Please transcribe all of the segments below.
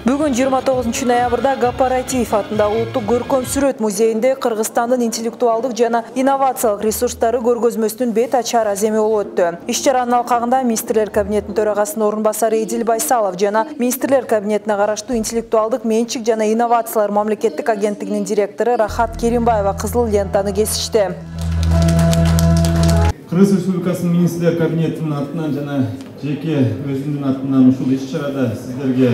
Бүгін 29 ноябрда Гапаратиев атындағы Улуттук көркөм сүрөт музейинде Кыргызстандын интеллектуалдык жана инновациялык ресурстары көргөзмөсүнүн бет ачар аземи болуп өттү. Иш-чаранын алкагында министрлер кабинетинин төрагасынын орун басары Эдил Байсалов жана министрлер кабинетине караштуу интеллектуалдык менчик жана инновациялар мамлекеттик агенттигинин директору Рахат Керимбаева кызыл лентаны кесишти. Кыргыз Республикасынын министрлер кабинетинин атынан жана жеке өзүмдүн атынан ушул иш-чарада сиздерге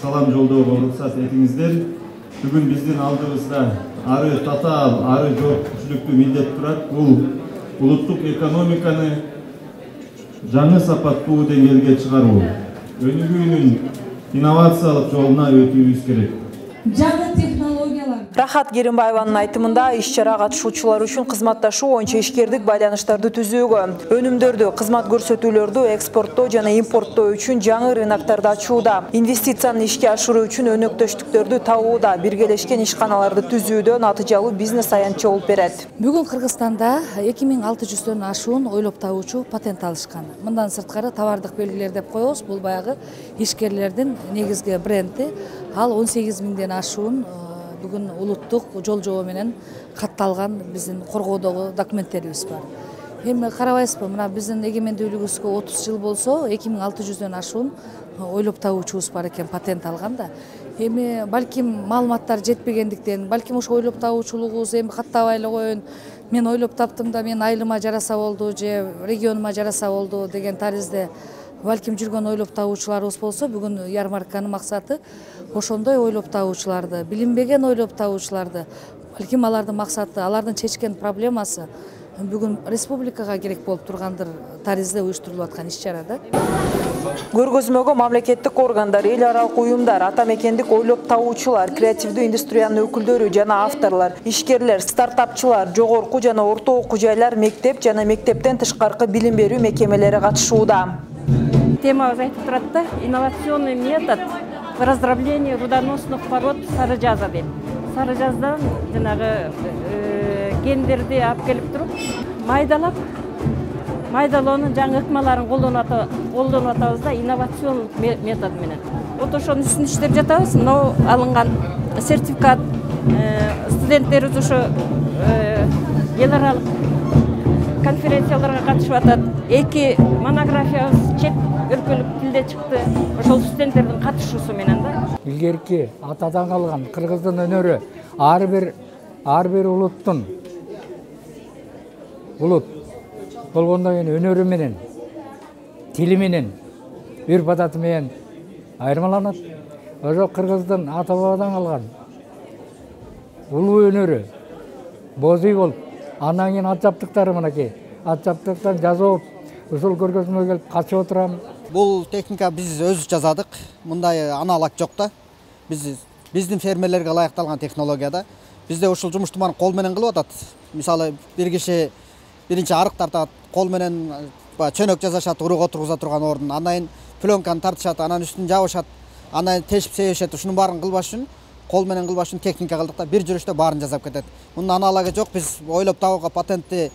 салам жолдоого уруксат этиңиздер. Бүгүн биздин алдыбызда ары татаал, ары жоопкерчиликтүү милдет турат. Бул улуттук экономиканы жаңы сапаттуу деңгээлге чыгаруу, өнүгүүнүн инновациялык жолуна өтүүбүз керек. Жаңы технологиялар. Рахат Керимбаеванын айтымында иш-чара катышуучулар үчүн кызматташуу боюнча ишкердик байланыштарды түзүүгө, өнүмдөрдү, кызмат көрсөтүүлөрдү экспорттоо жана импорттоо үчүн жаңы рыноктарды ачууда, инвестицияны ишке ашыруу үчүн өнөктөштүктөрдү табууда, биргелешкен ишканаларды түзүүдө натыйжалуу бизнес аянтчы болуп берет. Бүгүн Кыргызстанда 2600дөн ашуун ойлоп табуучу патент алышкан. Мындан сырткары товардык белгилер деп коебуз. Бул баягы ишкерлердин негизги бренди. Ал 18 миңден ашуун бүгүн улуттук жол жобо менен катталган биздин коргоодогу документтерибиз бар. Эми карабайсызбы, мына биздин эгемендүүлүгүбүзгө 30 жыл болсо, 2600дөн ашуун ойлоп табуучубуз бар экен, патент алган да. Эми балким маалыматтар жетпегендиктен, балким ошо ойлоп табуучулугубуз эми каттабай эле коеюн, мен ойлоп таптым да мен айылыма жараса болду же регионума жараса болду деген таризде балким жүргөн ойлоп табуучуларыбыз болсо, бүгүн ярмарканын максаты ошондой ойлоп табуучуларды, билинбеген ойлоп табуучуларды, балким алардын максаты, алардын чечкен проблемасы бүгүн республикага керек болуп тургандыр таризде уюштурулуп аткан иш-чара да. Көргөзмөгө мамлекеттик органдар, эл аралык уюмдар, ата мекендик ойлоп табуучулар, креативдүү индустриянын өкүлдөрү жана авторлор, ишкерлер, стартапчылар, жогорку жана орто окуу жайлар, мектеп жана мектептен тышкаркы билим берүү мекемелери катышууда. Темабыз айтып турат да, инновационный метод в раздроблении рудоносных пород сарыжаза дейт. Сарыжаздан жанагы гендерди алып келип туруп, майдалоонун жаңы ыкмаларын колдонуп атабыз да, инновацион метод менен. Вот ошонун үстүн иштеп жатабыз, но алынган сертификат студенттерибиз ошо эл аралык конференцияларга катышып атат. 2 монографиябыз чет өлкөлүк тилде чыкты. Ошол студенттердин катышуусу менен да. Илгерки атадан калган кыргыздын өнөрү ар бир улуттун улут болгондон кийин өнөрү менен, тили менен, үрп-адаты менен айырмаланат. Ошо кыргыздын ата бабадан калган улуу өнөрү боз үй болуп, андан кийин ат жаптыктары мынакей, ат жаптыктан жазып, ушул көргөзмөгө келип катышып отурам. Бул техника биз өзүбүз жасадык. Мындай аналог жок да. Биздин фермерлерге ылайыкталган технология да. Бизде ушул жумушту баарын кол менен кылып атат. Мисалы, бир киши биринчи арык тартат, кол менен чөнөк жасашат, уруга тургуза турган ордун. Андан кийин пленканы тартышат, анан үстүн жабышат, андан тешип себешет. Ушунун баарын кылбаш үчүн, кол менен кылбаш үчүн техника кылдык да. Бир жүрүштө баарын жасап кетет. Мунун аналогу жок. Биз ойлоп табууга патентти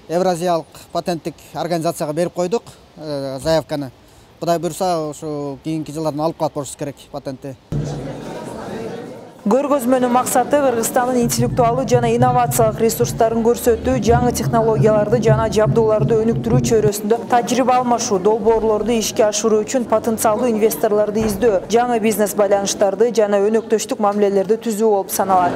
Евразиялык патенттик организацияга берип койдук заявканы. Кудай буйрса, ушу кийинки жылдардан алып калат болушубуз керек патентти. Көргөзмөнүн максаты Кыргызстандын интеллектуалдык жана инновациялык ресурстарын көрсөтүү, жаңы технологияларды жана жабдууларды өнүктүрүү чөйрөсүндө тажрыйба алмашуу, долбоорлорду ишке ашыруу үчүн потенциалдуу инвесторлорду издөө, жаңы бизнес байланыштарды жана өнөктөштүк мамилелерди түзүү болуп саналат.